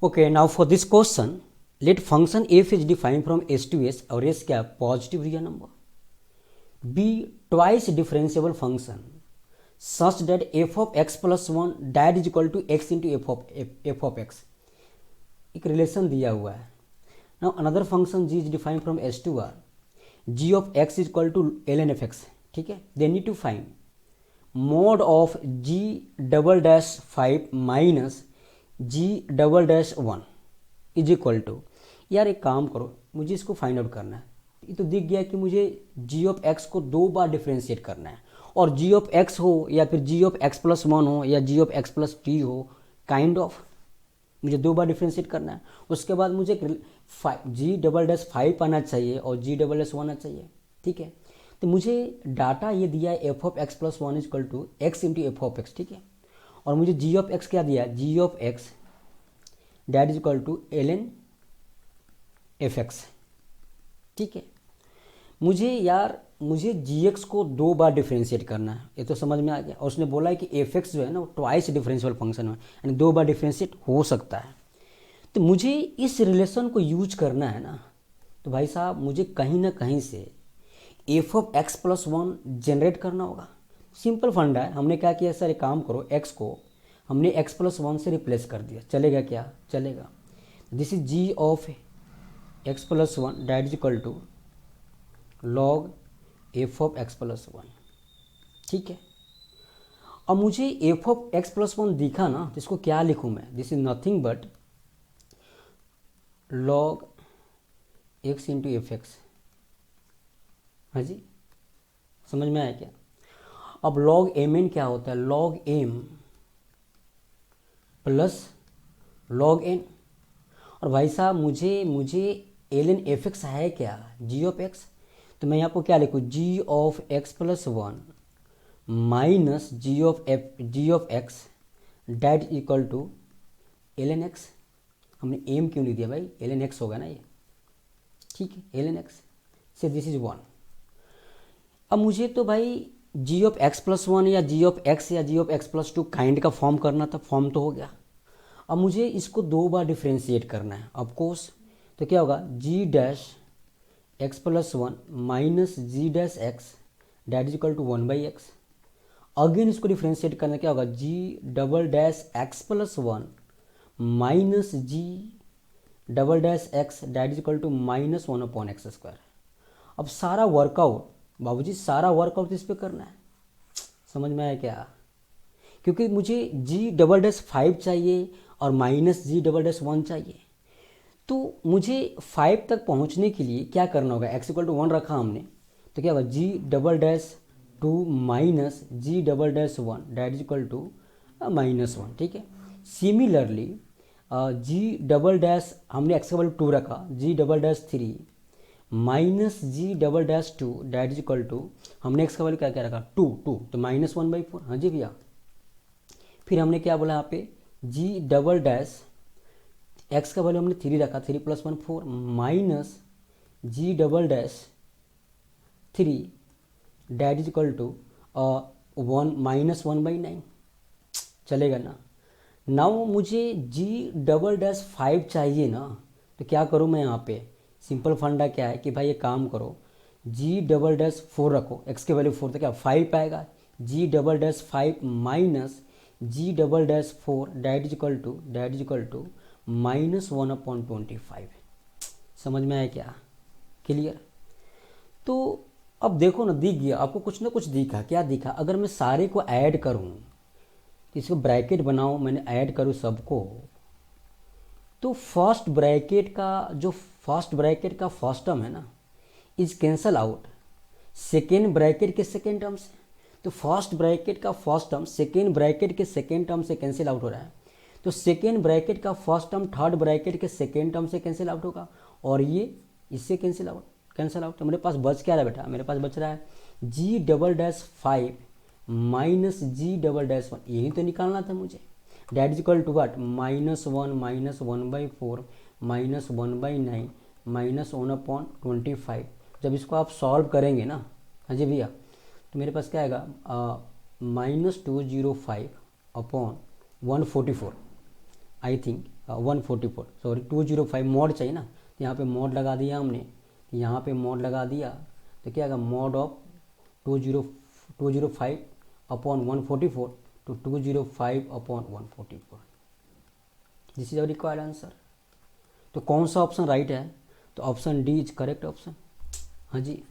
Okay, now for this question, let function f is defined from s to s और s क्या positive real number, b twice differentiable function such that f of x plus 1 that is equal to x into f of x, एक relation दिया हुआ है. Now another function g is defined from s to r, g of x is equal to ln f x. ठीक है, they need to find mod of g double dash 5 minus g double dash 1 is equal to, यार एक काम करो, मुझे इसको find out करना है. ये तो दिख गया कि मुझे जी ऑफ एक्स को दो बार डिफ्रेंशिएट करना है, और जी ऑफ एक्स हो या फिर जी ऑफ एक्स प्लस 1 हो या जी ऑफ एक्स प्लस टी हो, काइंड ऑफ मुझे दो बार डिफ्रेंशिएट करना है. उसके बाद मुझे जी डबल डैश 5 आना चाहिए और जी डबल डैश 1 आना चाहिए. ठीक है, तो मुझे डाटा ये दिया है f of x plus 1 equal to x into f of x. ठीक है, और मुझे जी ऑफ एक्स क्या दिया, g of x that is equal to l n f x. ठीक है, मुझे जी एक्स को दो बार डिफ्रेंशिएट करना है, ये तो समझ में आ गया. और उसने बोला है कि एफ एक्स जो है ना वो ट्वाइस डिफरेंशियल फंक्शन है, यानी दो बार डिफ्रेंशिएट हो सकता है. तो मुझे इस रिलेशन को यूज करना है ना, तो भाई साहब मुझे कहीं ना कहीं से F of x plus 1 generate करना होगा. सिंपल फंडा है. हमने क्या किया सर, एक काम करो, एक्स को हमने एक्स प्लस 1 से रिप्लेस कर दिया, चलेगा क्या, चलेगा. This is g of x plus 1 that is equal to log f of x plus 1. ठीक है, अब मुझे एफ ऑफ एक्स प्लस 1 दिखा ना, तो इसको क्या लिखूँ मैं, this is nothing but log x into F x. हाँ जी, समझ में आया क्या. अब लॉग एम एन क्या होता है, log m plus log n. और भाई साहब मुझे एल एन एफ एक्स है क्या, जी ऑफ एक्स. तो मैं यहाँ पर क्या लिखूँ, g of x plus 1 minus g of x that equal to l n x. हमने एम क्यों नहीं दिया भाई, एल एन एक्स होगा ना ये. ठीक है, एल एन एक्स से दिस इज 1. अब मुझे तो भाई जी ऑफ एक्स प्लस 1 या जी ऑफ एक्स या जी ऑफ एक्स प्लस 2 काइंड का फॉर्म करना था, फॉर्म तो हो गया. अब मुझे इसको दो बार डिफ्रेंशिएट करना है ऑफकोर्स. तो क्या होगा, g dash x plus 1 minus g dash x that is equal to 1 by x. Again इसको डिफ्रेंशिएट करना, क्या होगा, g double dash x plus 1 minus g double dash x that is equal to minus 1 upon x square. अब सारा workout बाबूजी, सारा workout इस पे करना है. समझ में आया क्या, क्योंकि मुझे जी डबल डैश 5 चाहिए और माइनस जी डबल डैश 1 चाहिए. तो मुझे 5 तक पहुंचने के लिए क्या करना होगा, एक्स इक्वल टू 1 रखा हमने, तो क्या होगा, g double dash 2 minus g double dash 1 that is equal to minus 1. ठीक है, सिमिलरली जी डबल डैश हमने एक्स इक्वल टू 2 रखा, g double dash 3 minus g double dash 2 that is equal to, हमने एक्स का value क्या क्या रखा, 2 तो माइनस 1 बाई 4. हाँ जी भैया. फिर हमने क्या बोला यहाँ पे, जी डबल डैश एक्स का वैल्यू हमने 3 रखा, 3 plus 1 4 minus g double dash 3 that is equal to 1 minus 1 by 9. चलेगा ना. नाउ मुझे जी डबल डैश 5 चाहिए ना, तो क्या करूँ मैं यहाँ पे, सिंपल फंडा क्या है कि भाई ये काम करो, जी डबल डैश 4 रखो, एक्स के वैल्यू 4 तो क्या 5 आएगा, g double dash 5 minus g double dash 4 that is equal to minus 1 upon 25. समझ में आया क्या, क्लियर. तो अब देखो ना, दिख गया आपको, कुछ ना कुछ दिखा, क्या दिखा, अगर मैं सारे को ऐड करूँ, इसको ब्रैकेट बनाऊँ, मैंने ऐड करूँ सबको, तो फर्स्ट ब्रैकेट का फर्स्ट टर्म है ना is cancel out second bracket के सेकेंड टर्म से. तो फर्स्ट ब्रैकेट का फर्स्ट टर्म सेकेंड ब्रैकेट के सेकेंड टर्म से कैंसिल आउट हो रहा है, तो सेकेंड ब्रैकेट का फर्स्ट टर्म थर्ड ब्रैकेट के सेकेंड टर्म से कैंसिल आउट होगा, और ये इससे कैंसिल आउट. तो मेरे पास बच क्या रहा है बेटा, मेरे पास बच रहा है g double dash 5 minus g double dash 1, यही तो निकालना था मुझे. That is equal to what, minus 1 by 4 minus 1 by 9 minus 1 upon 25. जब इसको आप सॉल्व करेंगे ना, हाँ जी भैया, तो मेरे पास क्या आएगा, minus 205 upon 144. I think 144 sorry 205 mod चाहिए ना, तो यहाँ पे मॉड लगा दिया हमने, यहाँ पे मॉड लगा दिया तो क्या आएगा मॉड ऑफ 205 अपॉन 144 तो 205 upon 144, this is our required answer. तो कौन सा ऑप्शन राइट है, तो option D is correct option. हाँ जी।